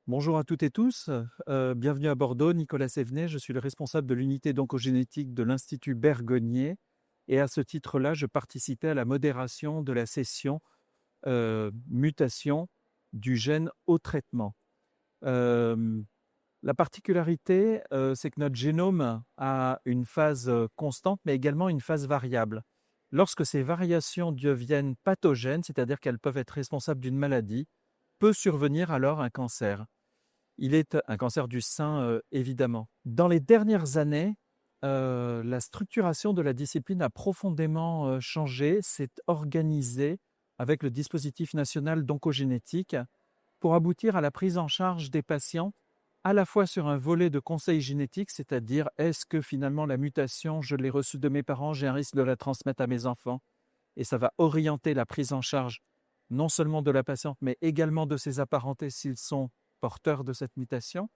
Bonjour à toutes et tous, bienvenue à Bordeaux, Nicolas Sévenet, je suis le responsable de l'unité d'oncogénétique de l'Institut Bergonié et à ce titre-là, je participais à la modération de la session mutation du gène au traitement. La particularité, c'est que notre génome a une phase constante, mais également une phase variable. Lorsque ces variations deviennent pathogènes, c'est-à-dire qu'elles peuvent être responsables d'une maladie, peut survenir alors un cancer. Il est un cancer du sein, évidemment. Dans les dernières années, la structuration de la discipline a profondément changé, s'est organisée avec le dispositif national d'oncogénétique pour aboutir à la prise en charge des patients à la fois sur un volet de conseil génétique, c'est-à-dire est-ce que finalement la mutation, je l'ai reçue de mes parents, j'ai un risque de la transmettre à mes enfants, et ça va orienter la prise en charge non seulement de la patiente, mais également de ses apparentés s'ils sont porteurs de cette mutation.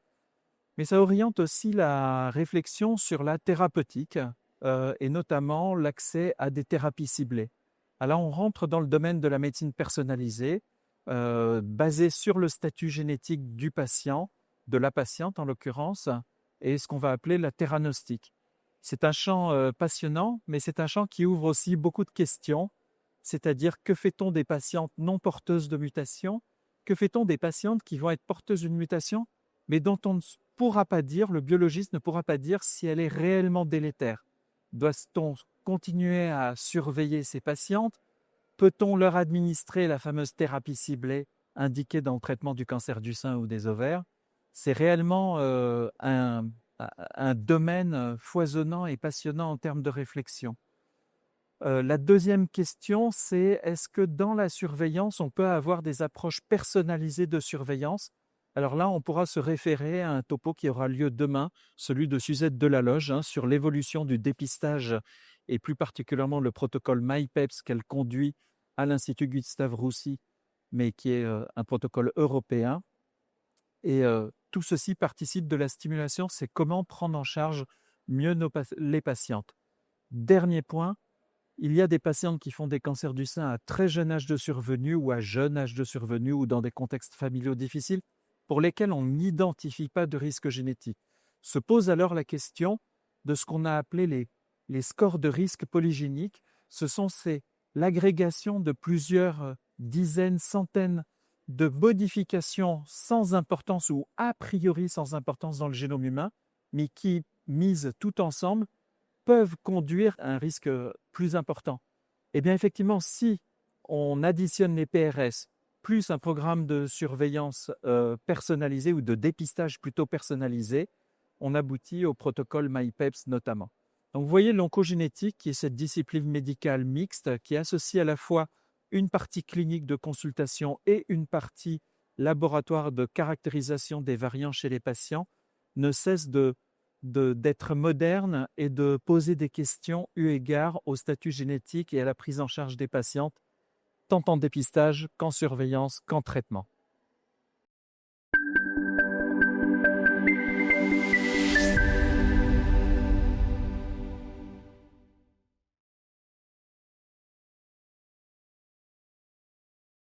Mais ça oriente aussi la réflexion sur la thérapeutique et notamment l'accès à des thérapies ciblées. Alors on rentre dans le domaine de la médecine personnalisée, basée sur le statut génétique du patient, de la patiente en l'occurrence, et ce qu'on va appeler la théranostique. C'est un champ passionnant, mais c'est un champ qui ouvre aussi beaucoup de questions, c'est-à-dire que fait-on des patientes non porteuses de mutation? Que fait-on des patientes qui vont être porteuses d'une mutation, mais dont on ne pourra pas dire, le biologiste ne pourra pas dire si elle est réellement délétère? Doit-on continuer à surveiller ces patientes? Peut-on leur administrer la fameuse thérapie ciblée indiquée dans le traitement du cancer du sein ou des ovaires? C'est réellement un domaine foisonnant et passionnant en termes de réflexion. La deuxième question, c'est est-ce que dans la surveillance, on peut avoir des approches personnalisées de surveillance? Alors là, on pourra se référer à un topo qui aura lieu demain, celui de Suzette Delaloge, sur l'évolution du dépistage et plus particulièrement le protocole MyPEPS qu'elle conduit à l'Institut Gustave Roussy, mais qui est un protocole européen. Et tout ceci participe de la stimulation, c'est comment prendre en charge mieux les patientes. Dernier point, il y a des patientes qui font des cancers du sein à très jeune âge de survenue ou à jeune âge de survenue ou dans des contextes familiaux difficiles pour lesquels on n'identifie pas de risque génétique. Se pose alors la question de ce qu'on a appelé les scores de risque polygéniques. Ce sont l'agrégation de plusieurs dizaines, centaines de modifications sans importance ou a priori sans importance dans le génome humain, mais qui, mises tout ensemble, peuvent conduire à un risque plus important. Eh bien, effectivement, si on additionne les PRS plus un programme de surveillance personnalisé ou de dépistage plutôt personnalisé, on aboutit au protocole MyPEPS notamment. Donc, vous voyez, l'oncogénétique, qui est cette discipline médicale mixte qui associe à la fois une partie clinique de consultation et une partie laboratoire de caractérisation des variants chez les patients, ne cesse d'être moderne et de poser des questions eu égard au statut génétique et à la prise en charge des patientes, tant en dépistage qu'en surveillance qu'en traitement.